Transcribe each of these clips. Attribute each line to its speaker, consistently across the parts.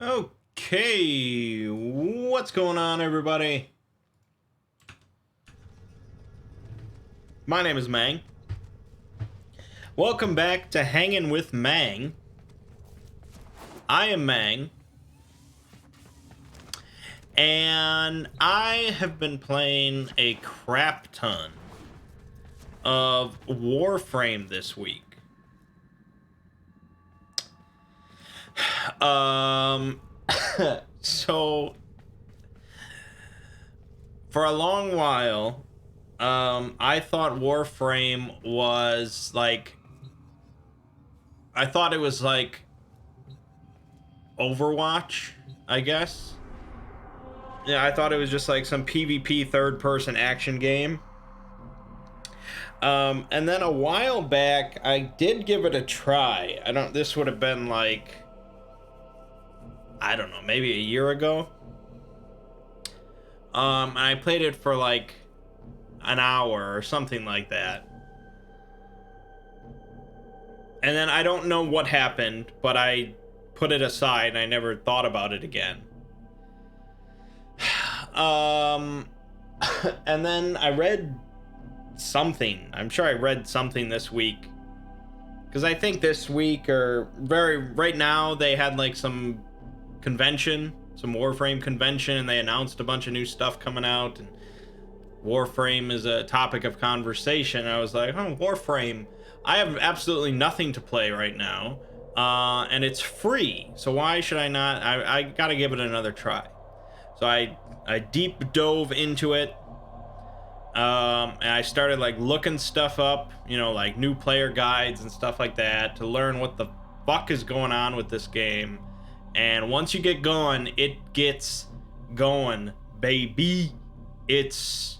Speaker 1: Okay, what's going on, everybody? My name is Mangg. Welcome back to Hanging with Mangg. I am Mangg, and I have been playing a crap ton of Warframe this week. So for a long while, I thought Warframe was like, I thought it was like Overwatch, I guess. Yeah, I thought it was just like some PvP third-person action game. And then a while back, I did give it a try. This would have been like, I don't know, maybe a year ago. And I played it for like an hour or something like that. And then I don't know what happened, but I put it aside and I never thought about it again. And then I read something. I'm sure I read something this week. Because I think this week, or right now, they had like some convention, some Warframe convention, and they announced a bunch of new stuff coming out. And Warframe is a topic of conversation. I was like, oh, Warframe. I have absolutely nothing to play right now. And it's free. So why should I not? I gotta give it another try. So I deep dove into it. And I started like looking stuff up, you know, like new player guides and stuff like that to learn what the fuck is going on with this game. And once you get going, it gets going, baby. It's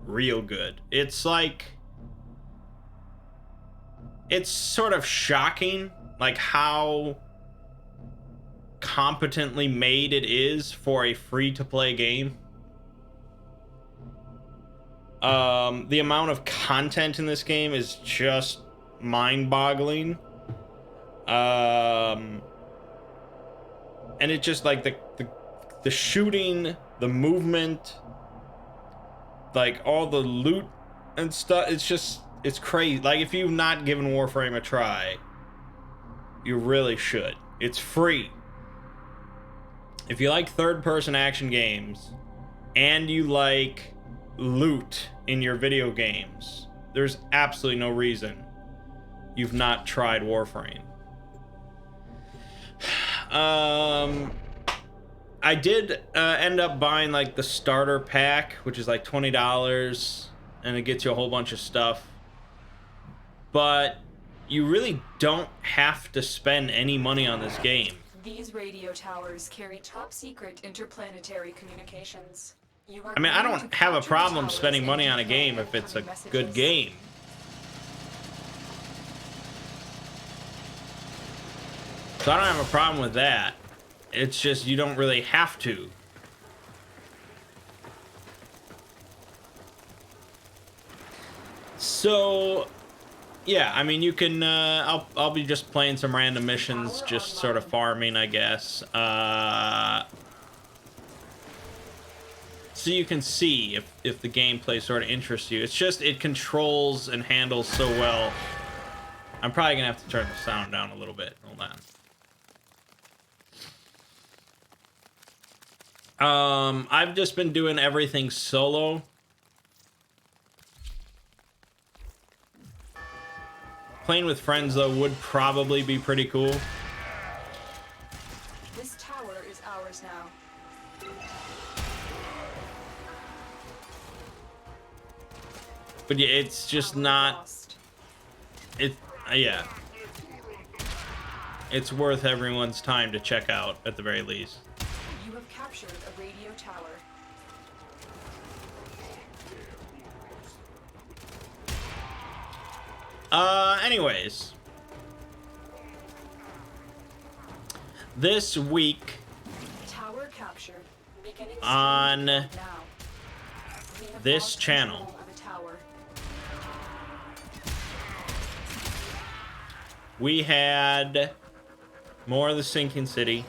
Speaker 1: real good. It's like, it's sort of shocking, like how competently made it is for a free-to-play game. The amount of content in this game is just mind-boggling. And it just like the shooting, the movement, like all the loot and stuff, it's crazy. Like, if you've not given Warframe a try, you really should. It's free. If you like third-person action games and you like loot in your video games, there's absolutely no reason you've not tried Warframe. I did end up buying like the starter pack, which is like $20, and it gets you a whole bunch of stuff. But you really don't have to spend any money on this game.
Speaker 2: These radio towers carry top secret interplanetary communications.
Speaker 1: I mean, I don't have a problem spending money on a game if it's a good game. So I don't have a problem with that. It's just you don't really have to. So, yeah, I mean, you can, I'll be just playing some random missions, just sort of farming, I guess. So you can see if the gameplay sort of interests you. It's just, it controls and handles so well. I'm probably gonna have to turn the sound down a little bit. Hold on. I've just been doing everything solo. Playing with friends, though, would probably be pretty cool.
Speaker 2: This tower is ours now.
Speaker 1: But yeah, it's just not... yeah. It's worth everyone's time to check out, at the very least.
Speaker 2: You have captured a radio tower.
Speaker 1: Anyways. This week...
Speaker 2: Tower captured.
Speaker 1: On this channel, we had more of the Sinking City.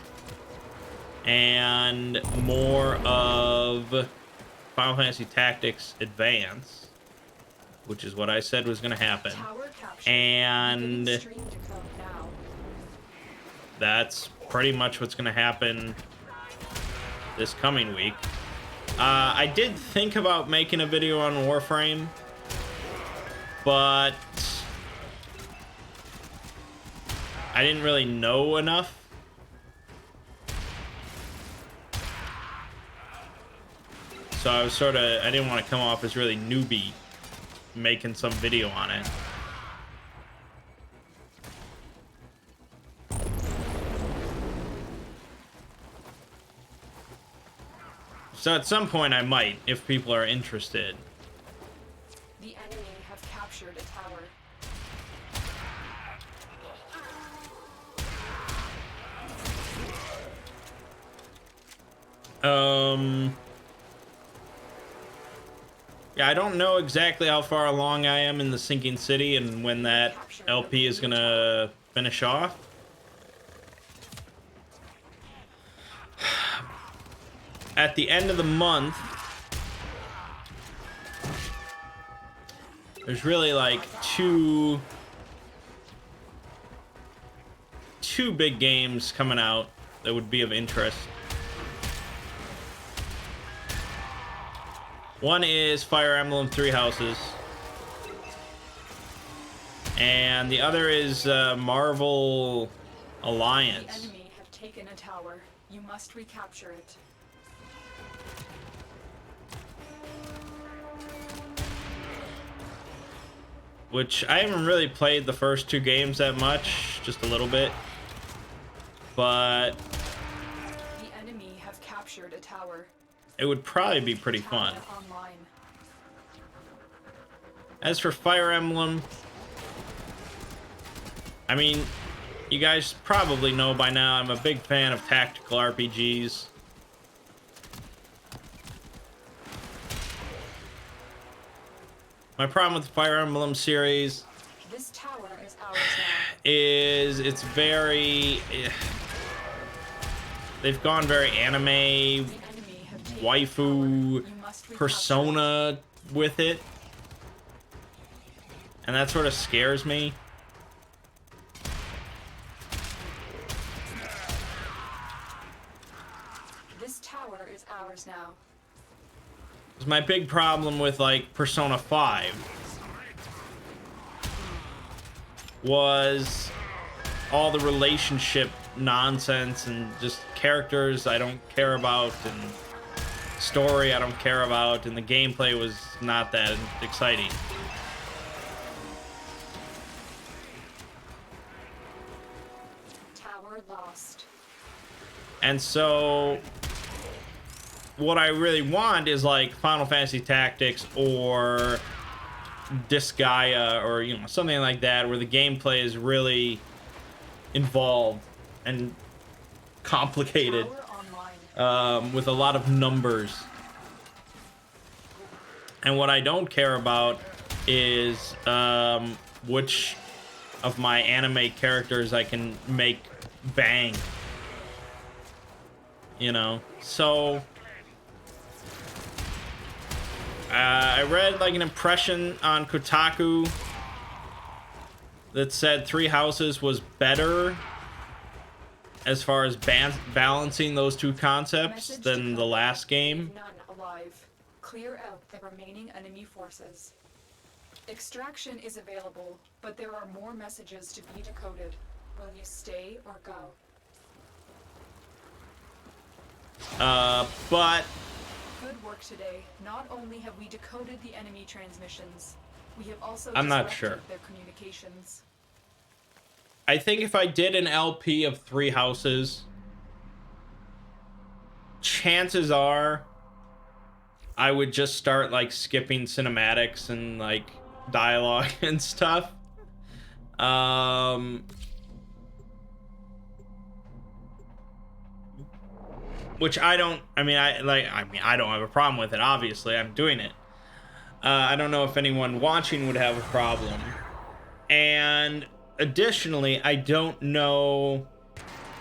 Speaker 1: and more of Final Fantasy Tactics Advance, which is what I said was going to happen. And that's pretty much what's going to happen this coming week. I did think about making a video on Warframe, but I didn't really know enough. So I was I didn't want to come off as really newbie making some video on it. So at some point I might, if people are interested.
Speaker 2: The enemy have captured a tower.
Speaker 1: Yeah, I don't know exactly how far along I am in the Sinking City and when that LP is gonna finish off. At the end of the month, there's really like two big games coming out that would be of interest. One is Fire Emblem Three Houses, and the other is Marvel Alliance.
Speaker 2: The enemy have taken a tower. You must recapture it.
Speaker 1: Which I haven't really played the first two games that much, just a little bit. But
Speaker 2: the enemy have captured a tower.
Speaker 1: It would probably be pretty fun. As for Fire Emblem, I mean, you guys probably know by now I'm a big fan of tactical RPGs. My problem with the Fire Emblem series
Speaker 2: this tower is ours now.
Speaker 1: is it's very... They've gone very anime, waifu, persona with it. And that sort of scares me.
Speaker 2: This tower is ours now.
Speaker 1: My big problem with like Persona 5 was all the relationship nonsense and just characters I don't care about and story I don't care about, and the gameplay was not that exciting.
Speaker 2: Tower lost.
Speaker 1: And so what I really want is like Final Fantasy Tactics or Disgaea or, you know, something like that where the gameplay is really involved and complicated, with a lot of numbers. And what I don't care about is which of my anime characters I can make bang, you know. So I read like an impression on Kotaku that said Three Houses was better as far as balancing those two concepts than the last game.
Speaker 2: None alive. Clear out the remaining enemy forces. Extraction is available, but there are more messages to be decoded. Will you stay or go?
Speaker 1: But
Speaker 2: good work today. Not only have we decoded the enemy transmissions, we have also
Speaker 1: I'm not
Speaker 2: disrupted
Speaker 1: sure.
Speaker 2: their communications.
Speaker 1: I think if I did an LP of Three Houses, chances are I would just start like skipping cinematics and like dialogue and stuff. Which I don't have a problem with it, obviously. I'm doing it. I don't know if anyone watching would have a problem. And additionally, I don't know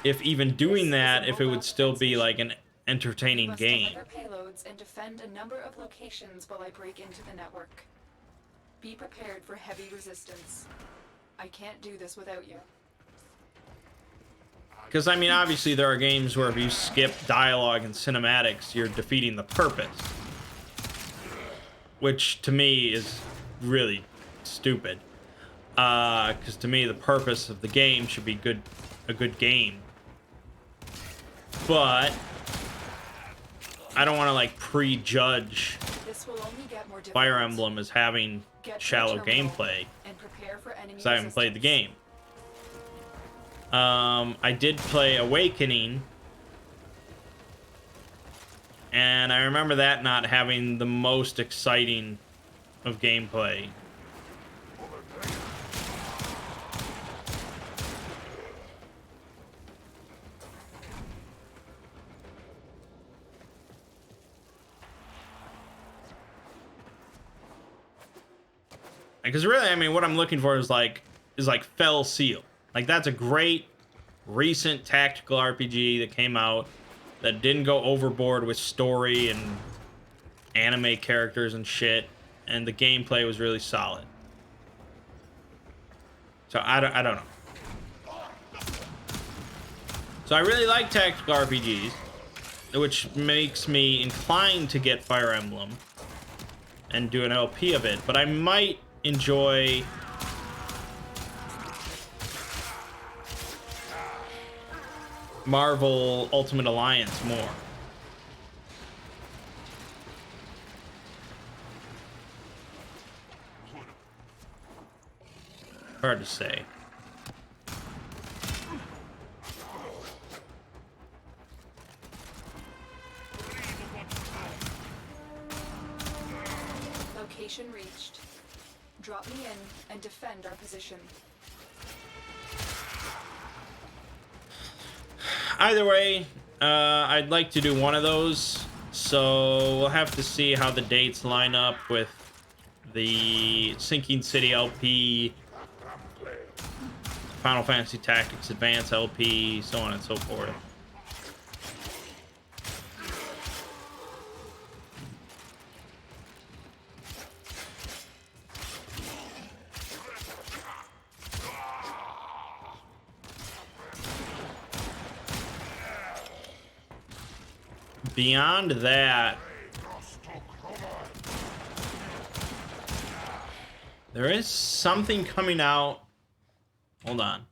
Speaker 1: if even doing that, if it would still be like an entertaining game.
Speaker 2: Deliver payloads and defend a number of locations while I break into the network. Be prepared for heavy resistance. I can't do this without you.
Speaker 1: Because, I mean, obviously there are games where if you skip dialogue and cinematics, you're defeating the purpose. Which, to me, is really stupid. Because to me, the purpose of the game should be a good game. But I don't want to, like, prejudge Fire Emblem as having shallow gameplay. Because I haven't played the game. I did play Awakening, and I remember that not having the most exciting of gameplay. Because really, I mean, what I'm looking for is like Fell Seal. Like, that's a great recent tactical RPG that came out that didn't go overboard with story and anime characters and shit, and the gameplay was really solid. So I don't know. So I really like tactical RPGs, which makes me inclined to get Fire Emblem and do an LP of it, but I might enjoy Marvel Ultimate Alliance more. Hard to say.
Speaker 2: Location reached. Drop me in and defend our position.
Speaker 1: Either way, I'd like to do one of those, so we'll have to see how the dates line up with the Sinking City LP, Final Fantasy Tactics Advance LP, so on and so forth. Beyond that, there is something coming out. Hold on.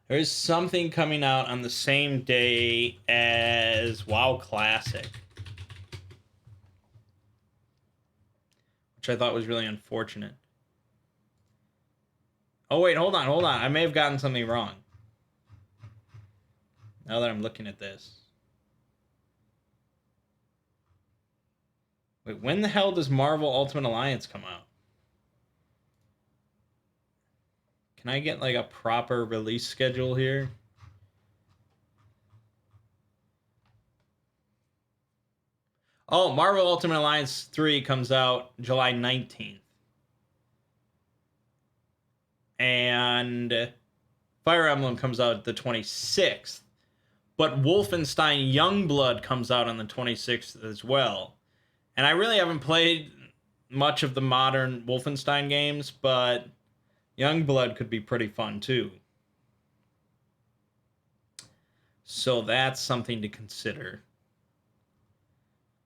Speaker 1: There is something coming out on the same day as WoW Classic, which I thought was really unfortunate. Oh, wait, hold on. I may have gotten something wrong. Now that I'm looking at this. Wait, when the hell does Marvel Ultimate Alliance come out? Can I get like a proper release schedule here? Oh, Marvel Ultimate Alliance 3 comes out July 19th. And Fire Emblem comes out the 26th. But Wolfenstein Youngblood comes out on the 26th as well. And I really haven't played much of the modern Wolfenstein games, but Youngblood could be pretty fun too. So that's something to consider.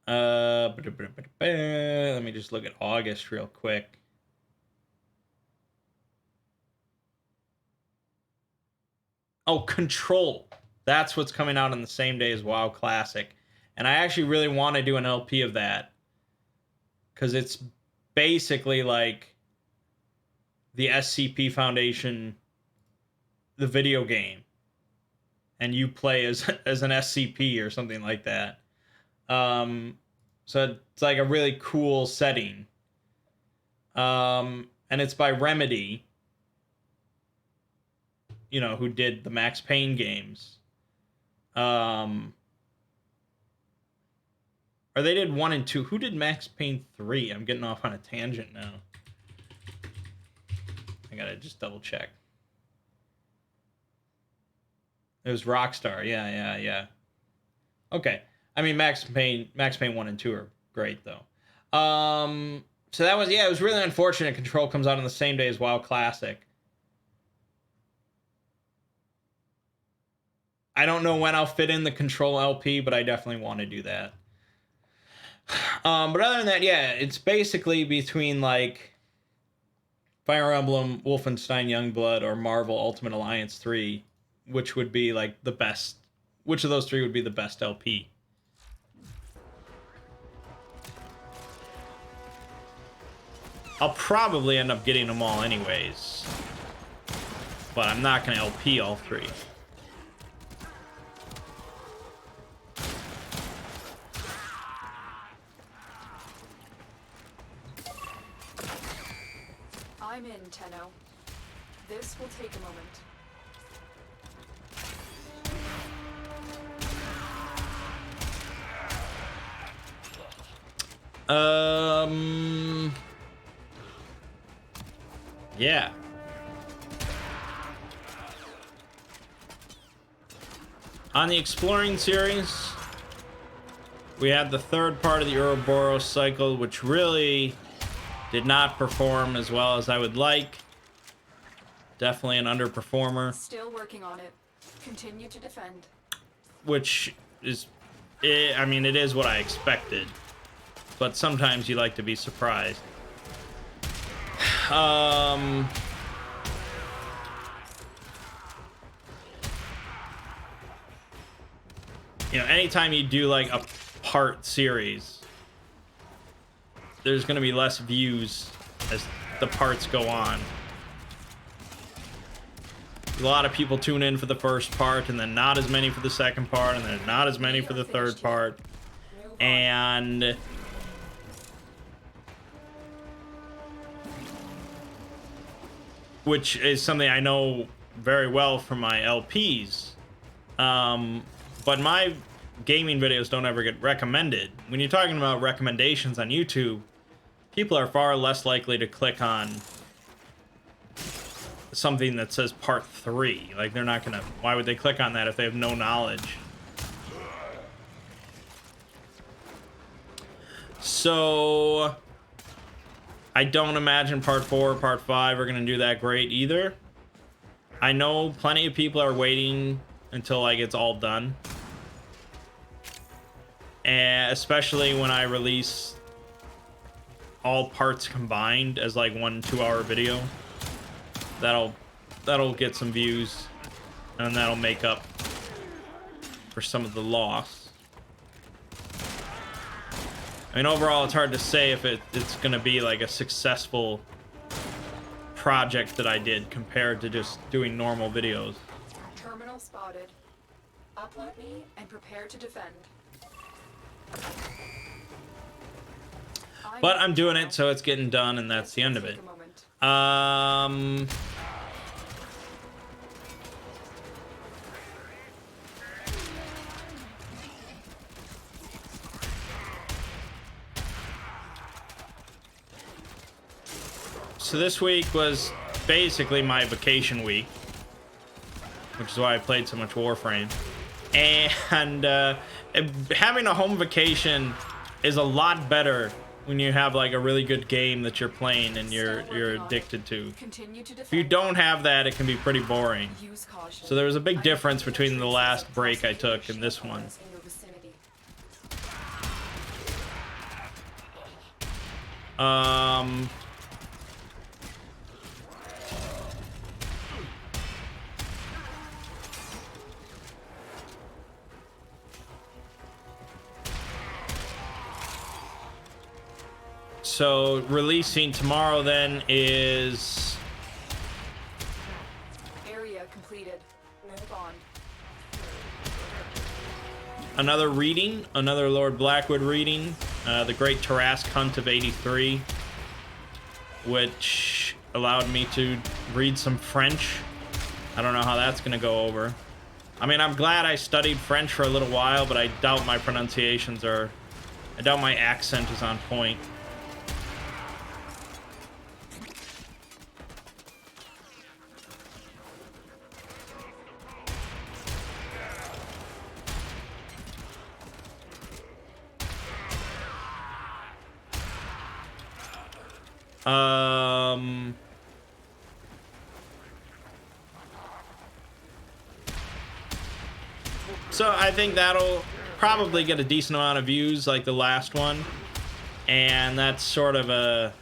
Speaker 1: Let me just look at August real quick. Oh, Control. That's what's coming out on the same day as WoW Classic. And I actually really want to do an LP of that. Because it's basically like the SCP Foundation, the video game. And you play as an SCP or something like that. So it's like a really cool setting. And it's by Remedy. You know, who did the Max Payne games. Or they did 1 and 2. Who did Max Payne 3? I'm getting off on a tangent now. I gotta just double check. It was Rockstar. Yeah. Okay. I mean, Max Payne 1 and 2 are great though. So that was, yeah, it was really unfortunate Control comes out on the same day as WoW Classic. I don't know when I'll fit in the Control LP, but I definitely want to do that. But other than that, yeah, it's basically between like Fire Emblem, Wolfenstein Youngblood, or Marvel Ultimate Alliance 3, which would be like the best. Which of those three would be the best LP? I'll probably end up getting them all anyways. But I'm not going to LP all three.
Speaker 2: I'm in, Tenno. This will take a moment.
Speaker 1: Yeah. On the Exploring series, we had the third part of the Ouroboros cycle, which really did not perform as well as I would like. Definitely an underperformer.
Speaker 2: Still working on it. Continue to defend.
Speaker 1: Which is, I mean, it is what I expected. But sometimes you like to be surprised. You know, anytime you do like a part series, there's going to be less views as the parts go on. A lot of people tune in for the first part, and then not as many for the second part, and then not as many for the third part. And which is something I know very well from my LPs. But my gaming videos don't ever get recommended. When you're talking about recommendations on YouTube, people are far less likely to click on something that says part 3. Like, they're not gonna, why would they click on that if they have no knowledge? So I don't imagine part 4 or part 5 are gonna do that great either. I know plenty of people are waiting until like it's all done, and especially when I release all parts combined as like 1 2-hour video. That'll get some views, and that'll make up for some of the loss. I mean, overall, it's hard to say if it's gonna be like a successful project that I did compared to just doing normal videos.
Speaker 2: Terminal spotted. Upload me and prepare to defend.
Speaker 1: But I'm doing it, so it's getting done, and that's the end of it. So this week was basically my vacation week, which is why I played so much Warframe. And having a home vacation is a lot better when you have like a really good game that you're playing and you're addicted to. If you don't have that, it can be pretty boring. So there was a big difference between the last break I took and this one. So releasing tomorrow then is
Speaker 2: area completed. Move on.
Speaker 1: Another reading, another Lord Blackwood reading, The Great Tarrasque Hunt of 83, which allowed me to read some French. I don't know how that's gonna go over. I mean, I'm glad I studied French for a little while, but I doubt my pronunciations are, I doubt my accent is on point. So I think that'll probably get a decent amount of views like the last one. And that's sort of a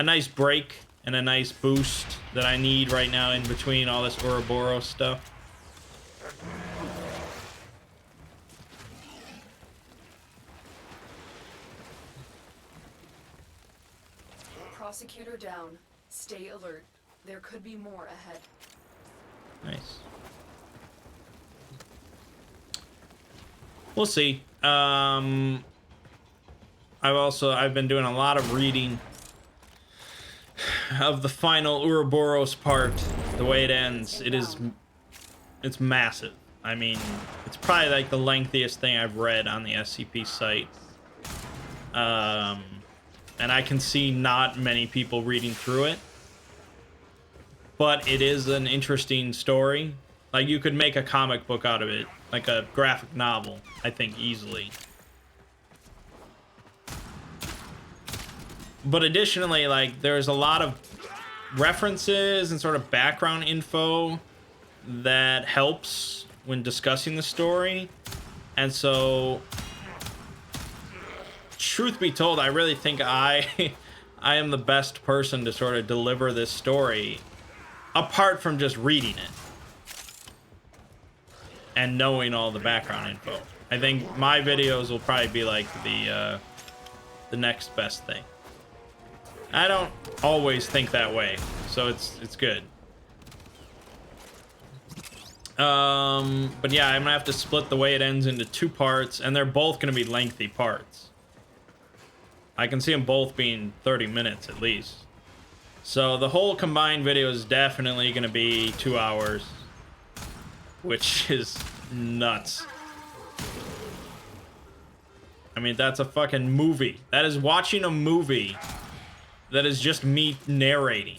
Speaker 1: nice break and a nice boost that I need right now in between all this Ouroboros stuff.
Speaker 2: Prosecutor down. Stay alert. There could be more ahead.
Speaker 1: Nice. We'll see. I've been doing a lot of reading of the final Ouroboros part, the way it ends. It's massive. I mean, it's probably like the lengthiest thing I've read on the SCP site. And I can see not many people reading through it. But it is an interesting story. Like, you could make a comic book out of it, like a graphic novel, I think, easily. But additionally, like, there's a lot of references and sort of background info that helps when discussing the story. And so, truth be told, I really think I am the best person to sort of deliver this story, apart from just reading it and knowing all the background info. I think my videos will probably be like the next best thing. I don't always think that way, so it's good. But yeah, I'm gonna have to split the way it ends into 2 parts, and they're both gonna be lengthy parts. I can see them both being 30 minutes at least. So the whole combined video is definitely gonna be 2 hours, which is nuts. I mean, that's a fucking movie. That is watching a movie that is just me narrating.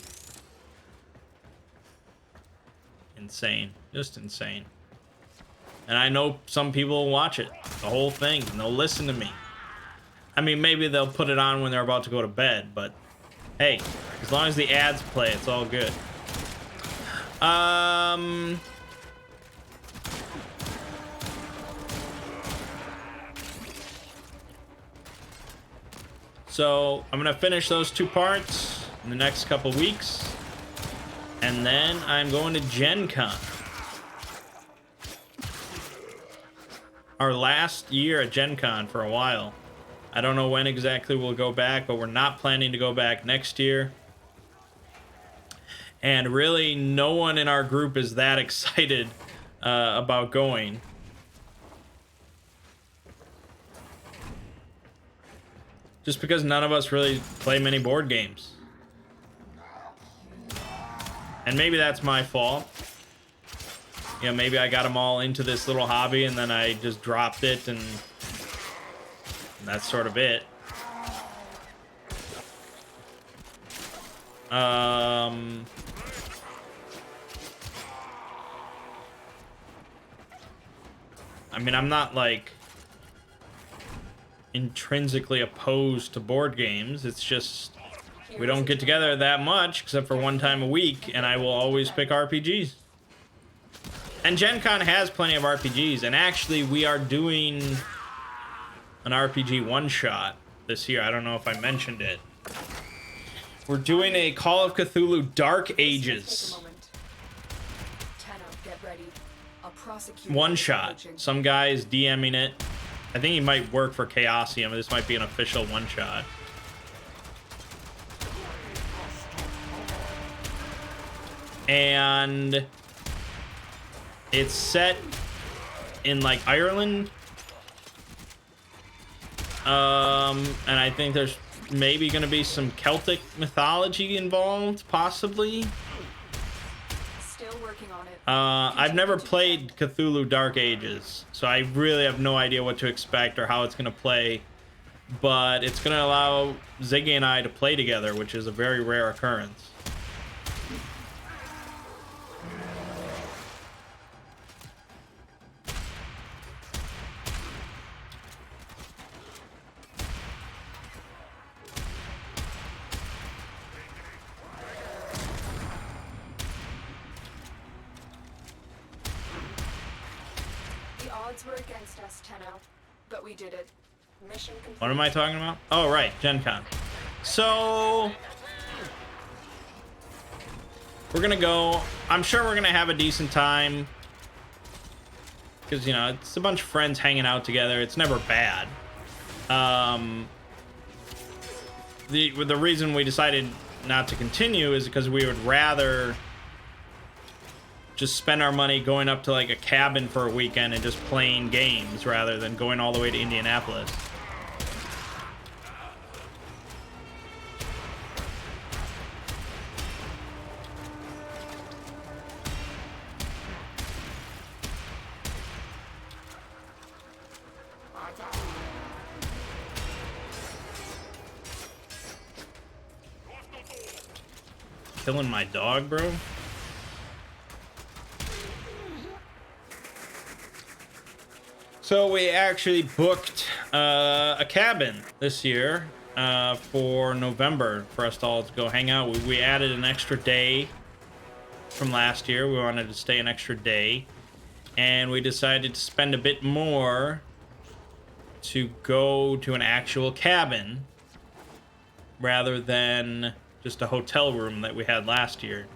Speaker 1: Insane. Just insane. And I know some people will watch it, the whole thing, and they'll listen to me. I mean, maybe they'll put it on when they're about to go to bed, but hey, as long as the ads play, it's all good. So I'm gonna finish those 2 parts in the next couple weeks, and then I'm going to Gen Con. Our last year at Gen Con for a while. I don't know when exactly we'll go back, but we're not planning to go back next year. And really, no one in our group is that excited about going. Just because none of us really play many board games. And maybe that's my fault. You know, maybe I got them all into this little hobby and then I just dropped it, and that's sort of it. I mean, I'm not like intrinsically opposed to board games. It's just we don't get together that much except for one time a week, and I will always pick RPGs. And Gen Con has plenty of RPGs, and actually we are doing an RPG one-shot this year. I don't know if I mentioned it. We're doing a Call of Cthulhu Dark Ages one-shot. Some guy is DMing it. I think he might work for Chaosium. This might be an official one-shot. And it's set in like Ireland. And I think there's maybe going to be some Celtic mythology involved, possibly.
Speaker 2: Still working on it.
Speaker 1: I've never played Cthulhu Dark Ages, so I really have no idea what to expect or how it's going to play. But it's going to allow Ziggy and I to play together, which is a very rare occurrence.
Speaker 2: Odds were against us, Tenno, but we did it. Mission complete.
Speaker 1: What am I talking about? Oh, right, Gen Con. So we're gonna go. I'm sure we're gonna have a decent time because, you know, it's a bunch of friends hanging out together. It's never bad. The reason we decided not to continue is because we would rather just spend our money going up to like a cabin for a weekend and just playing games rather than going all the way to Indianapolis. Killing my dog, bro. So we actually booked a cabin this year for November for us to all to go hang out. We added an extra day from last year. We wanted to stay an extra day, and we decided to spend a bit more to go to an actual cabin rather than just a hotel room that we had last year.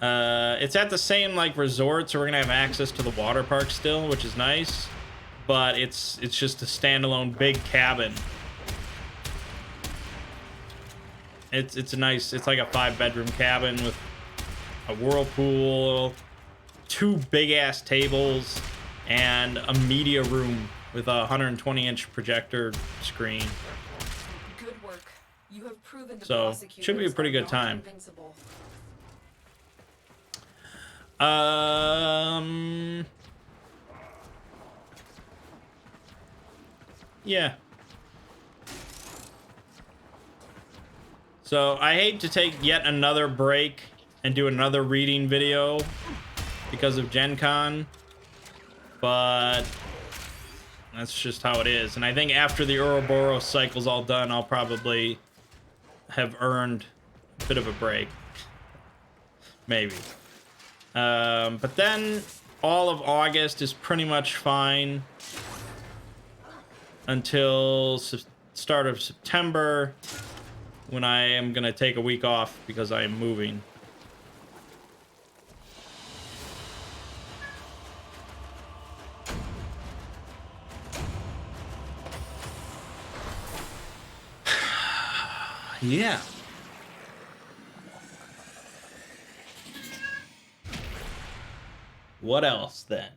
Speaker 1: It's at the same like resort, so we're gonna have access to the water park still, which is nice. But it's just a standalone big cabin. It's a nice. It's like a 5-bedroom cabin with a whirlpool, 2 big ass tables, and a media room with a 120-inch projector screen.
Speaker 2: Good work. You have proven to
Speaker 1: So should be a pretty good time. Yeah. So I hate to take yet another break and do another reading video because of Gen Con, but that's just how it is. And I think after the Ouroboros cycle's all done, I'll probably have earned a bit of a break. Maybe. But then all of August is pretty much fine until start of September, when I am going to take a week off because I am moving. Yeah. What else then?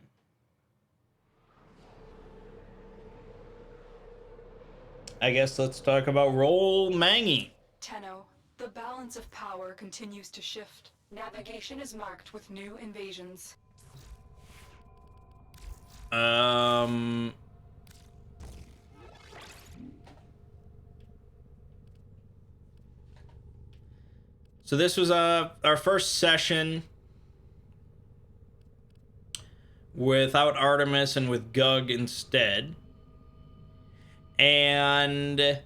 Speaker 1: I guess let's talk about roll Mangg.
Speaker 2: Tenno, the balance of power continues to shift. Navigation is marked with new invasions.
Speaker 1: So this was our first session without Artemis and with Gug instead. And it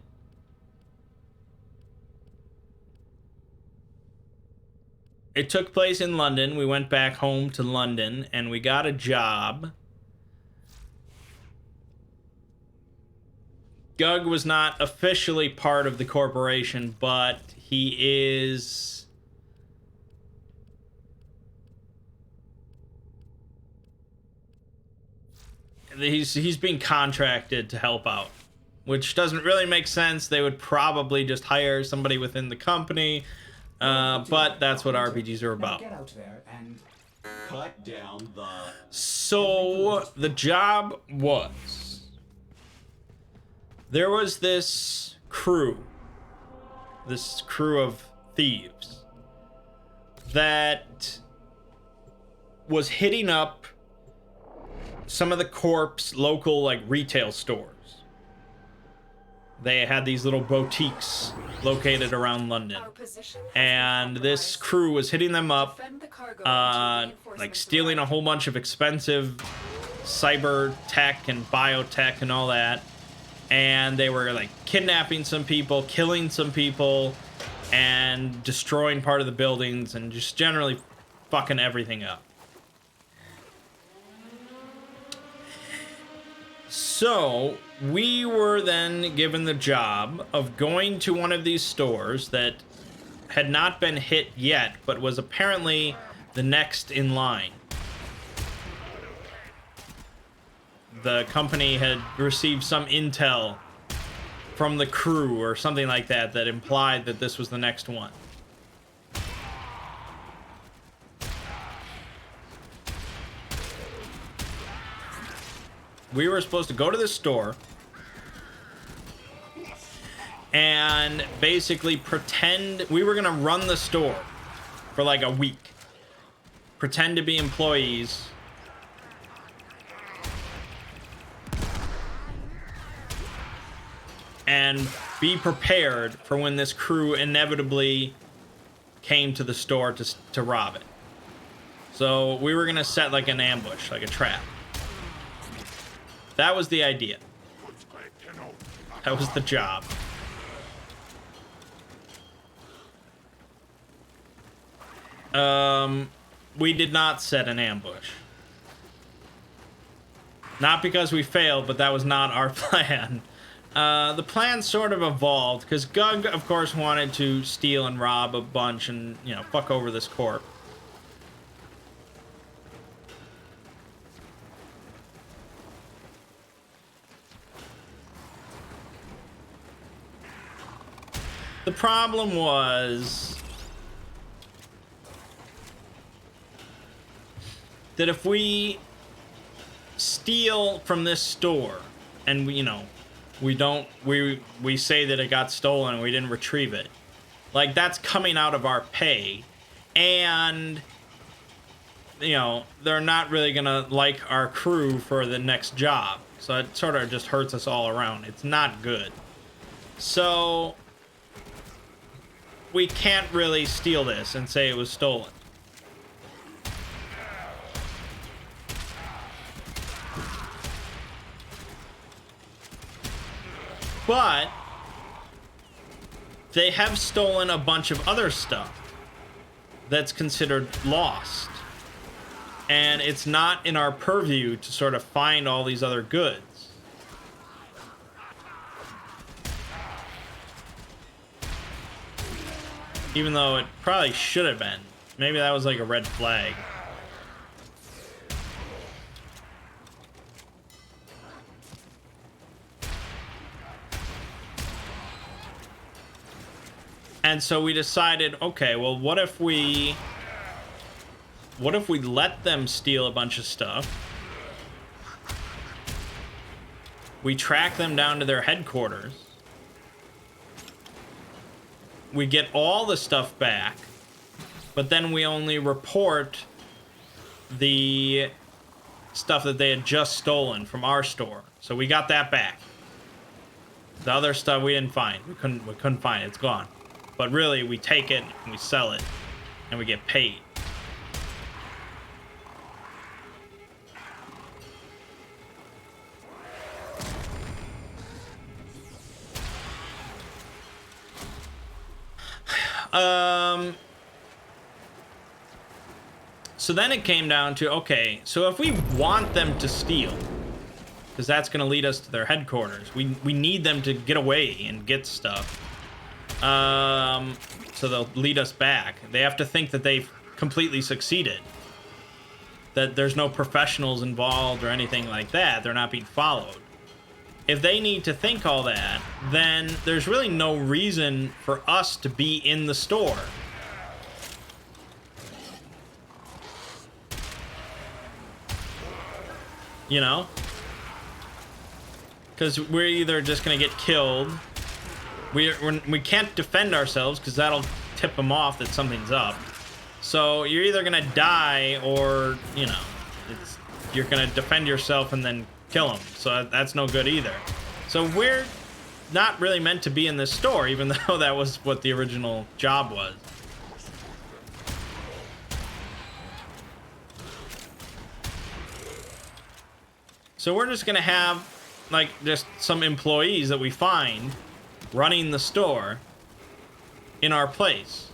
Speaker 1: took place in London. We went back home to London and we got a job. Gug was not officially part of the corporation, but he is... He's being contracted to help out, which doesn't really make sense. They would probably just hire somebody within the company, but that's what RPGs are about.
Speaker 3: Get out there and cut down the...
Speaker 1: So the job was, there was this crew of thieves that was hitting up some of the corp's local like retail stores. They had these little boutiques located around London, and this crew was hitting them up, like stealing a whole bunch of expensive cyber tech and biotech and all that. And they were like kidnapping some people, killing some people, and destroying part of the buildings, and just generally fucking everything up. So we were then given the job of going to one of these stores that had not been hit yet, but was apparently the next in line. The company had received some intel from the crew or something like that that implied that this was the next one. We were supposed to go to this store and basically pretend we were gonna run the store for like a week. Pretend to be employees. And be prepared for when this crew inevitably came to the store to rob it. So we were gonna set like an ambush, like a trap. That was the idea. That was the job. We did not set an ambush. Not because we failed, but that was not our plan. The plan sort of evolved, because Gug, of course, wanted to steal and rob a bunch and, you know, fuck over this corp. The problem was that if we steal from this store and we, you know, we say that it got stolen and we didn't retrieve it, like, that's coming out of our pay, and, you know, they're not really gonna like our crew for the next job, so it sort of just hurts us all around. It's not good. So we can't really steal this and say it was stolen. But they have stolen a bunch of other stuff that's considered lost. And it's not in our purview to sort of find all these other goods. Even though it probably should have been. Maybe that was like a red flag. And so we decided, okay, well, what if we let them steal a bunch of stuff? We track them down to their headquarters. We get all the stuff back, but then we only report the stuff that they had just stolen from our store. So we got that back. The other stuff we didn't find. We couldn't find it. It's gone. But really, we take it and we sell it, and we get paid. So then it came down to, okay, so if we want them to steal, because that's going to lead us to their headquarters, we need them to get away and get stuff. So they'll lead us back. They have to think that they've completely succeeded. That there's no professionals involved or anything like that. They're not being followed. If they need to think all that, then there's really no reason for us to be in the store. You know? Because we're either just going to get killed. We can't defend ourselves because that'll tip them off that something's up. So you're either going to die or, you know, you're going to defend yourself and then kill them. So that's no good either. So we're not really meant to be in this store, even though that was what the original job was. So we're just going to have, like, just some employees that we find running the store in our place.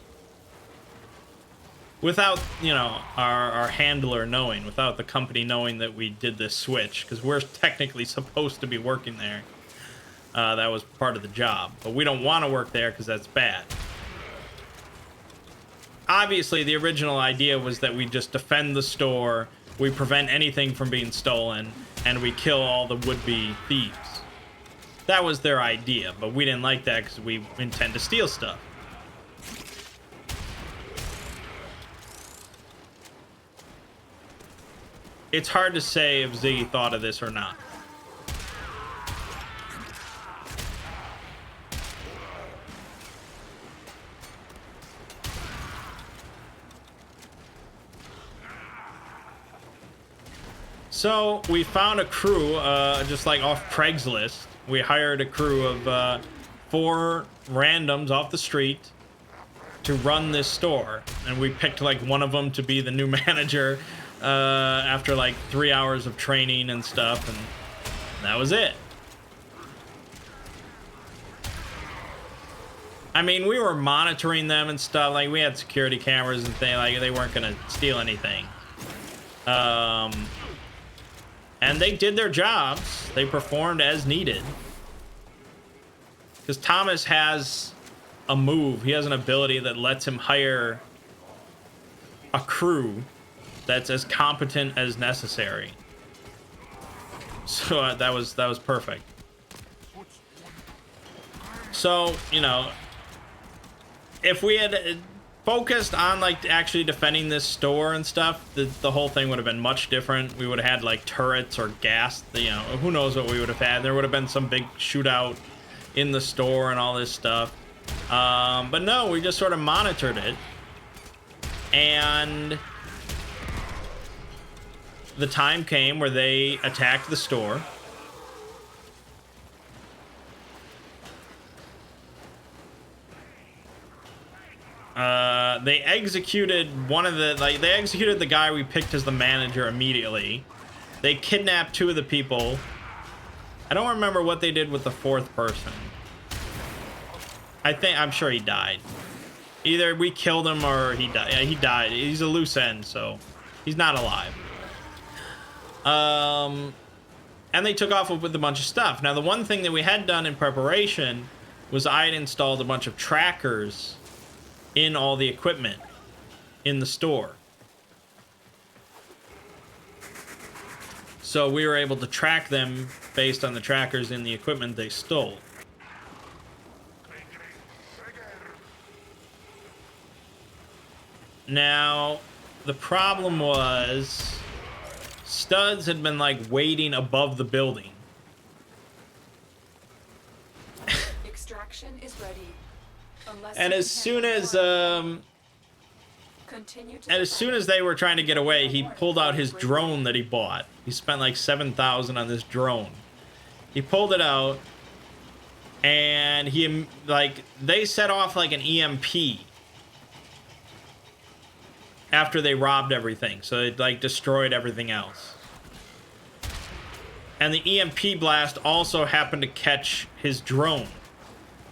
Speaker 1: without, you know, our handler knowing, without the company knowing that we did this switch, because we're technically supposed to be working there. That was part of the job, but we don't want to work there because that's bad. Obviously, the original idea was that we just defend the store, we prevent anything from being stolen, and we kill all the would-be thieves. That was their idea, but we didn't like that because we intend to steal stuff. It's hard to say if Ziggy thought of this or not. So we found a crew, just like off Craigslist. We hired a crew of 4 randoms off the street to run this store, and we picked like one of them to be the new manager after like 3 hours of training and stuff, and that was it. I mean, we were monitoring them and stuff. Like, we had security cameras and things. Like, they weren't gonna steal anything. And they did their jobs. They performed as needed. Because Thomas has a move. He has an ability that lets him hire a crew that's as competent as necessary. So that was perfect. So, you know, if we had focused on like actually defending this store and stuff, the whole thing would have been much different. We would have had like turrets or gas, you know, who knows what we would have had. There would have been some big shootout in the store and all this stuff. But no, we just sort of monitored it. And the time came where they attacked the store. They executed they executed the guy we picked as the manager immediately. They kidnapped 2 of the people. I don't remember what they did with the 4th person. I'm sure he died. Either we killed him or he died. Yeah, he died. He's a loose end, so he's not alive. And they took off with a bunch of stuff. Now, the one thing that we had done in preparation was I had installed a bunch of trackers in all the equipment in the store. So we were able to track them based on the trackers in the equipment they stole. Now, the problem was studs had been like waiting above the building.
Speaker 2: Extraction is ready.
Speaker 1: And as soon as they were trying to get away, he pulled out his drone that he bought. He spent like $7,000 on this drone. He pulled it out, and they set off like an EMP after they robbed everything. So it like destroyed everything else. And the EMP blast also happened to catch his drone,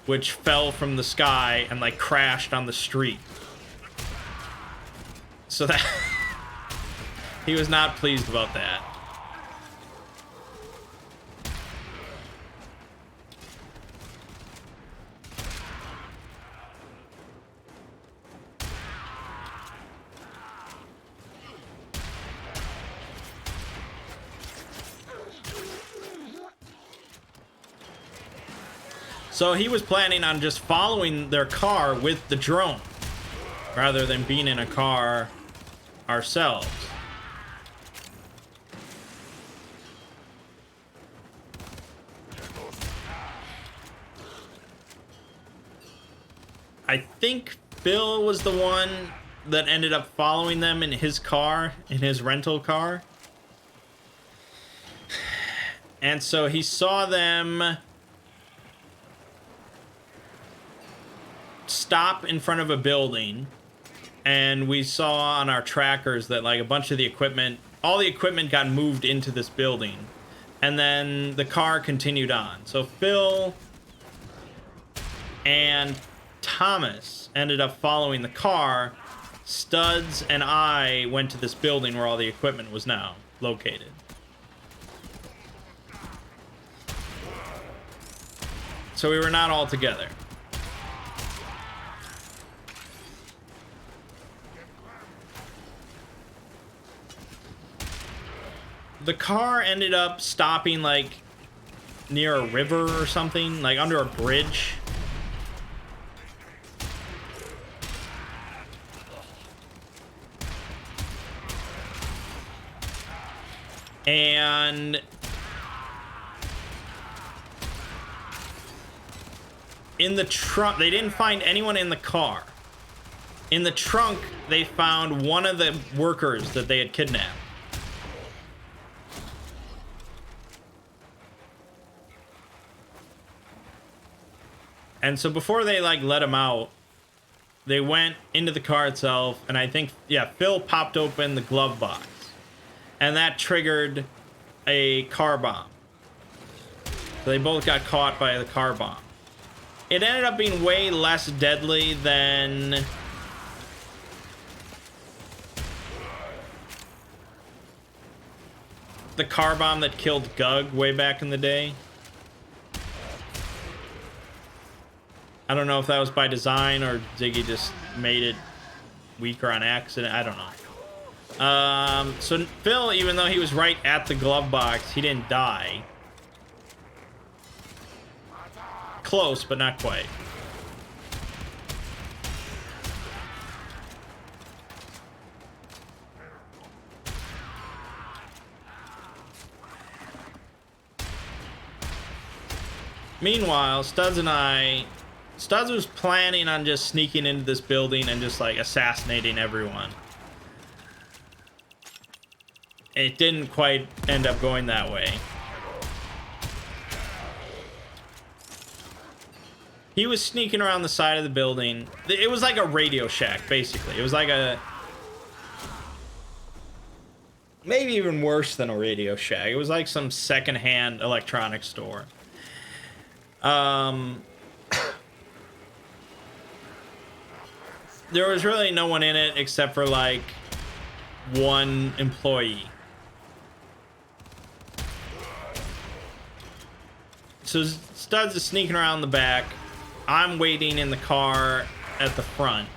Speaker 1: which fell from the sky and like crashed on the street. So that he was not pleased about that. So he was planning on just following their car with the drone, rather than being in a car ourselves. I think Phil was the one that ended up following them in his car, in his rental car. And so he saw them stop in front of a building, and we saw on our trackers that like a bunch of the equipment, all the equipment got moved into this building, and then the car continued on. So Phil and Thomas ended up following the car Studs and I went to this building where all the equipment was now located. So we were not all together. The car ended up stopping like near a river or something, like under a bridge. And in the trunk, they didn't find anyone in the car. In the trunk, they found one of the workers that they had kidnapped. And so before they like let him out, they went into the car itself, and I think, yeah, Phil popped open the glove box, and that triggered a car bomb. So they both got caught by the car bomb. It ended up being way less deadly than the car bomb that killed Gug way back in the day. I don't know if that was by design or Ziggy just made it weaker on accident. I don't know. So Phil, even though he was right at the glove box, he didn't die. Close, but not quite. Meanwhile, Studs was planning on just sneaking into this building and just like assassinating everyone. It didn't quite end up going that way. He was sneaking around the side of the building. It was like a Radio Shack, basically. It was like a... maybe even worse than a Radio Shack. It was like some secondhand electronics store. There was really no one in it except for like one employee. So Studs is sneaking around the back. I'm waiting in the car at the front.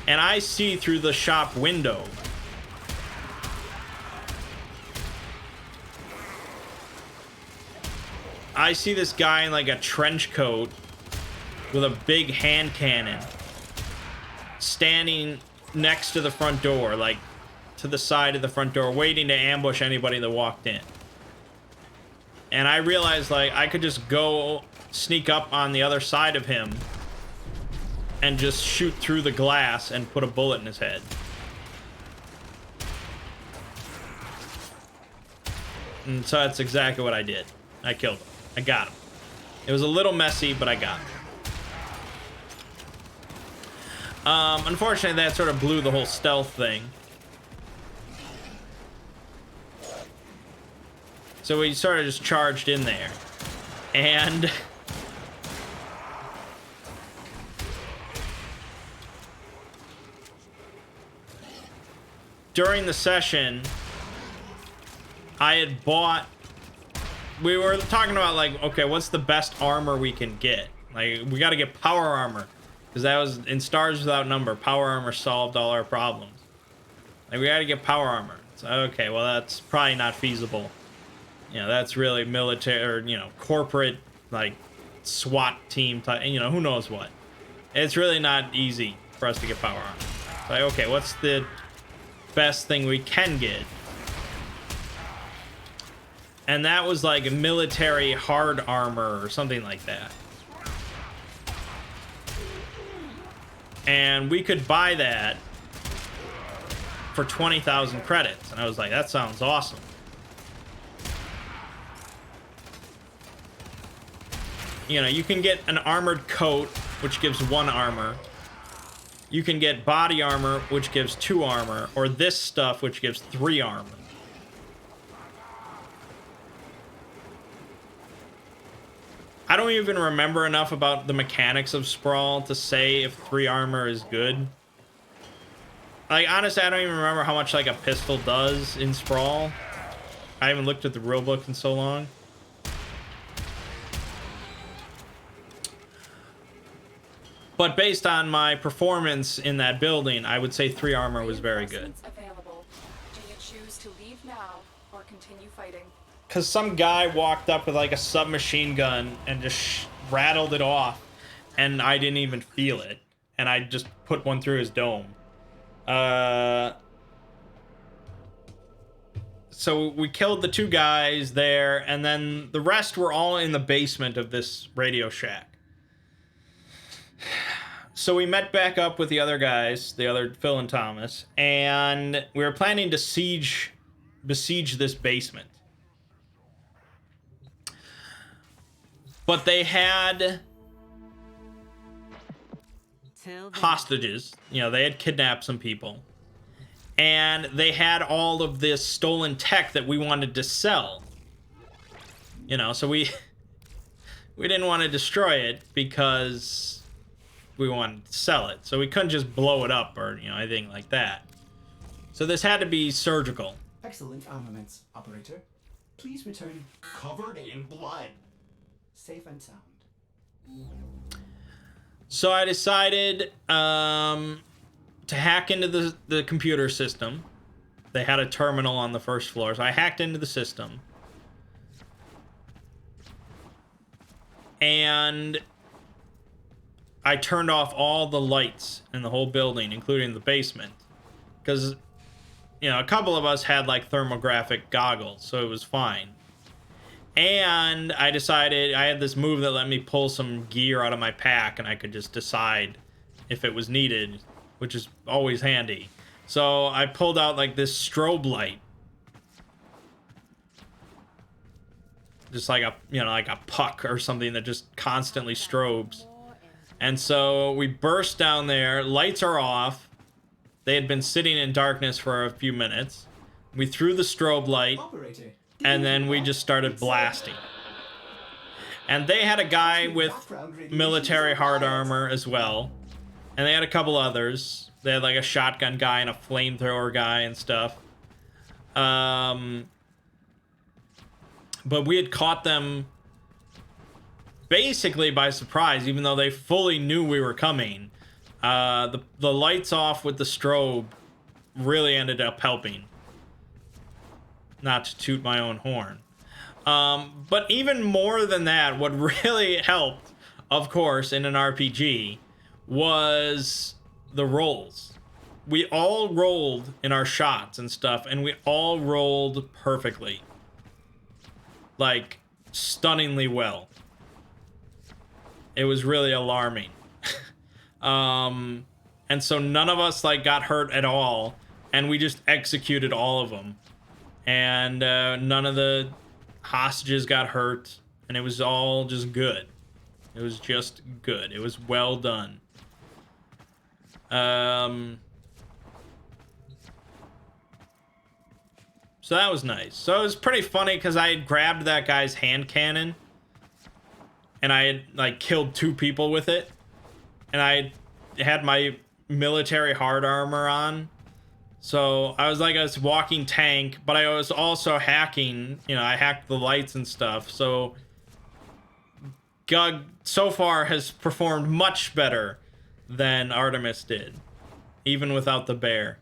Speaker 1: And I see through the shop window I see this guy in like a trench coat with a big hand cannon standing next to the front door, like to the side of the front door, waiting to ambush anybody that walked in. And I realized like I could just go sneak up on the other side of him and just shoot through the glass and put a bullet in his head. And so that's exactly what I did. I killed him. I got him. It was a little messy, but I got him. Unfortunately, that sort of blew the whole stealth thing. So we sort of just charged in there. And... during the session, I had bought... we were talking about, like, okay, what's the best armor we can get? Like, we gotta get power armor. Because that was, in Stars Without Number, power armor solved all our problems. Like, we gotta get power armor. So, okay, well, that's probably not feasible. You know, that's really military, or, you know, corporate, like, SWAT team type, you know, who knows what. It's really not easy for us to get power armor. So, like, okay, what's the best thing we can get? And that was like a military hard armor or something like that. And we could buy that for 20,000 credits. And I was like, that sounds awesome. You know, you can get an armored coat, which gives 1 armor. You can get body armor, which gives 2 armor. Or this stuff, which gives 3 armor. I don't even remember enough about the mechanics of Sprawl to say if 3 armor is good. Like, honestly, I don't even remember how much, like, a pistol does in Sprawl. I haven't looked at the rulebook in so long. But based on my performance in that building, I would say 3 armor was very good.
Speaker 2: Available. Do you choose to leave now or continue fighting?
Speaker 1: Because some guy walked up with, like, a submachine gun and just rattled it off, and I didn't even feel it. And I just put one through his dome. So we killed the 2 guys there, and then the rest were all in the basement of this Radio Shack. So we met back up with the other guys, the other Phil and Thomas, and we were planning to besiege this basement. But they had hostages. You know, they had kidnapped some people. And they had all of this stolen tech that we wanted to sell. You know, so we didn't want to destroy it because we wanted to sell it. So we couldn't just blow it up or, you know, anything like that. So this had to be surgical.
Speaker 3: Excellent armaments, operator. Please return covered in blood. Safe and sound.
Speaker 1: So I decided to hack into the computer system. They had a terminal on the first floor, so I hacked into the system. And I turned off all the lights in the whole building, including the basement. Because, you know, a couple of us had, like, thermographic goggles, so it was fine. And I decided I had this move that let me pull some gear out of my pack, and I could just decide if it was needed, which is always handy. So I pulled out, like, this strobe light. Just like a, you know, like a puck or something that just constantly strobes. And so we burst down there. Lights are off. They had been sitting in darkness for a few minutes. We threw the strobe light, and then we just started blasting. And they had a guy with military hard armor as well. And they had a couple others. They had like a shotgun guy and a flamethrower guy and stuff. But we had caught them basically by surprise, even though they fully knew we were coming. The lights off with the strobe really ended up helping. Not to toot my own horn. But even more than that, what really helped, of course, in an RPG was the rolls. We all rolled in our shots and stuff, and we all rolled perfectly. Like, stunningly well. It was really alarming. And so none of us, like, got hurt at all, and we just executed all of them. And none of the hostages got hurt, and it was all just good. It was just good. It was well done. So that was nice. So it was pretty funny because I had grabbed that guy's hand cannon, and I had, like, killed 2 people with it, and I had my military hard armor on. So I was like a walking tank, but I was also hacking. You know, I hacked the lights and stuff. So Gug so far has performed much better than Artemis did, even without the bear.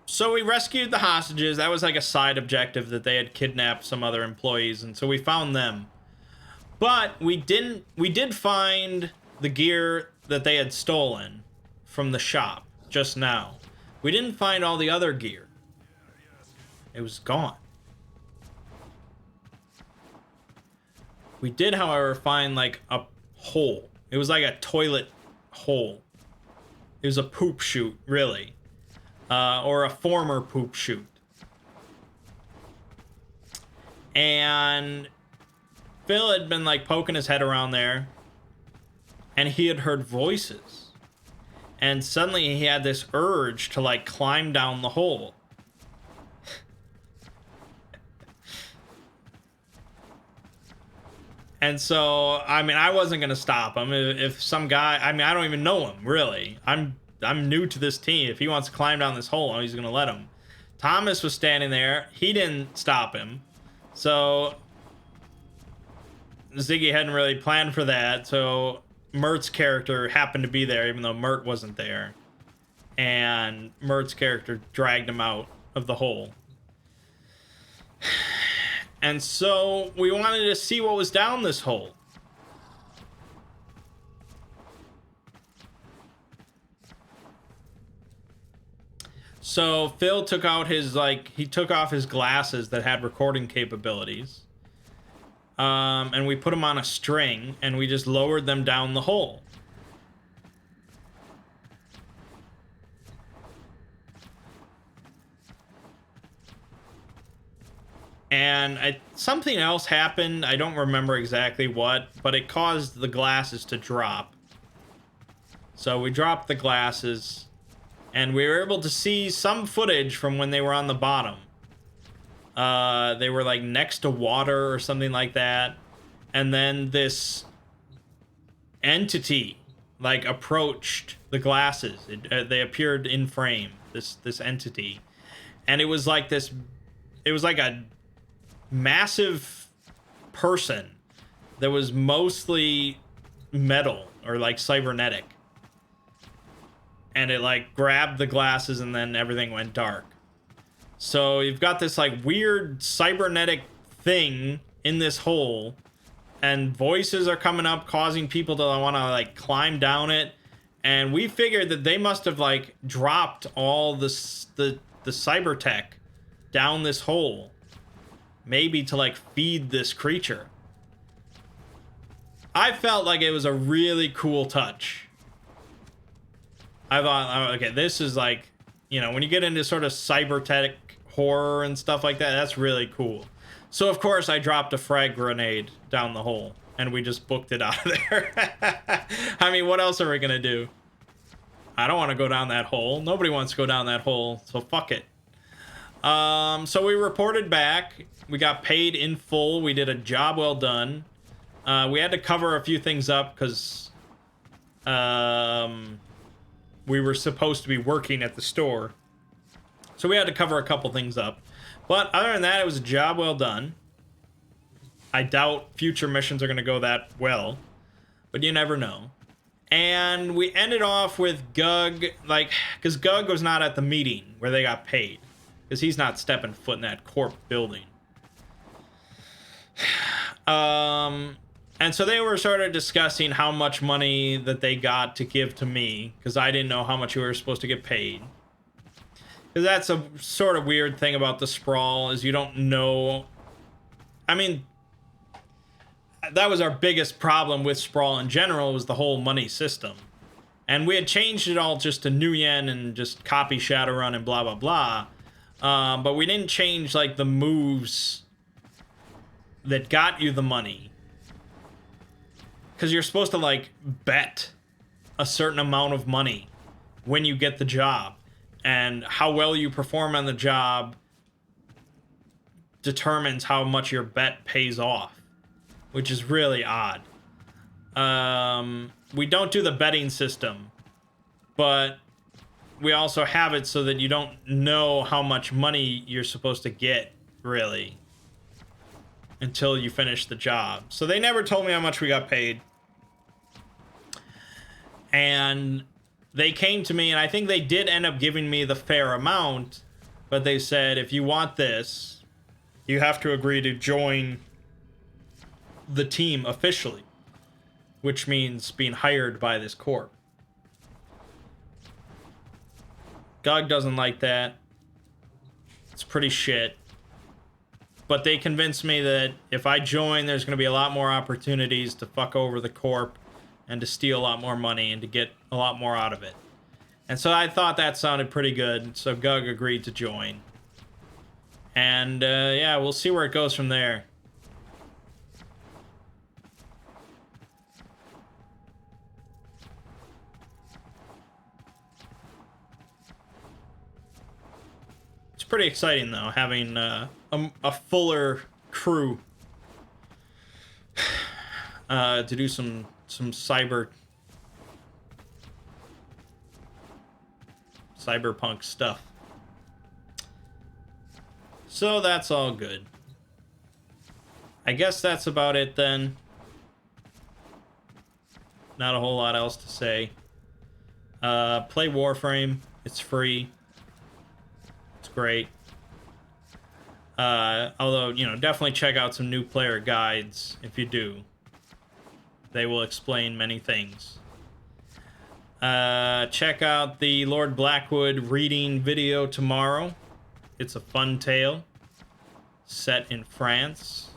Speaker 1: So we rescued the hostages. That was like a side objective, that they had kidnapped some other employees, and so we found them. But we did find the gear that they had stolen from the shop just now. We didn't find all the other gear. It was gone. We did, however, find like a hole. It was like a toilet hole. It was a poop chute, really. Or a former poop chute. And Phil had been like poking his head around there, and he had heard voices. And suddenly he had this urge to like climb down the hole. And so, I mean, I wasn't gonna stop him. If some guy, I mean, I don't even know him really. I'm new to this team. If he wants to climb down this hole, he's gonna let him. Thomas was standing there. He didn't stop him. So Ziggy hadn't really planned for that. So Mert's character happened to be there, even though Mert wasn't there. And Mert's character dragged him out of the hole. And so we wanted to see what was down this hole. So Phil took out his, he took off his glasses that had recording capabilities. And we put them on a string and we just lowered them down the hole. And something else happened. I don't remember exactly what, but it caused the glasses to drop. So we dropped the glasses, and we were able to see some footage from when they were on the bottom. They were like next to water or something like that. And then this entity like approached the glasses. They appeared in frame, this entity. And it was like this, it was like a massive person that was mostly metal or like cybernetic, and it like grabbed the glasses and then everything went dark. So you've got this like weird cybernetic thing in this hole, and voices are coming up causing people to want to like climb down it. And we figured that they must have like dropped all the cyber tech down this hole, maybe to like feed this creature. I felt like it was a really cool touch. I thought, okay, this is like, you know, when you get into sort of cyber tech horror and stuff like that, that's really cool. So of course I dropped a frag grenade down the hole and we just booked it out of there. I mean, what else are we gonna do? I don't want to go down that hole. Nobody wants to go down that hole, so fuck it. So we reported back. We got paid in full. We did a job well done. We had to cover a few things up because we were supposed to be working at the store. So we had to cover a couple things up. But other than that, it was a job well done. I doubt future missions are going to go that well, but you never know. And we ended off with Gug, like, because Gug was not at the meeting where they got paid, because he's not stepping foot in that corp building. And so they were sort of discussing how much money that they got to give to me, because I didn't know how much we were supposed to get paid. Because that's a sort of weird thing about the Sprawl, is you don't know. I mean, that was our biggest problem with Sprawl in general, was the whole money system. And we had changed it all just to Nuyen and just copy Shadowrun and blah, blah, blah. But we didn't change, like, the moves that got you the money. Because you're supposed to, like, bet a certain amount of money when you get the job. And how well you perform on the job determines how much your bet pays off, which is really odd. We don't do the betting system, but we also have it so that you don't know how much money you're supposed to get, really, until you finish the job. So they never told me how much we got paid. And they came to me, and I think they did end up giving me the fair amount, but they said, if you want this, you have to agree to join the team officially, which means being hired by this corp. Gug doesn't like that. It's pretty shit. But they convinced me that if I join, there's going to be a lot more opportunities to fuck over the corp and to steal a lot more money and to get a lot more out of it. And so I thought that sounded pretty good, so Gug agreed to join. And yeah, we'll see where it goes from there. It's pretty exciting, though, having a fuller crew. to do some cyberpunk stuff. So that's all good. I guess that's about it then. Not a whole lot else to say. Play Warframe. It's free. It's great. Although, you know, definitely check out some new player guides if you do. They will explain many things. Check out the Lord Blackwood reading video tomorrow. It's a fun tale set in France.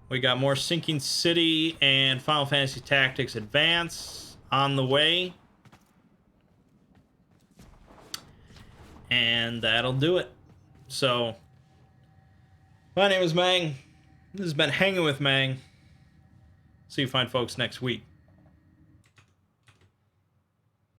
Speaker 1: We got more Sinking City and Final Fantasy Tactics Advance on the way. And that'll do it. So, my name is Mangg. This has been Hanging with Mangg. See you fine folks next week.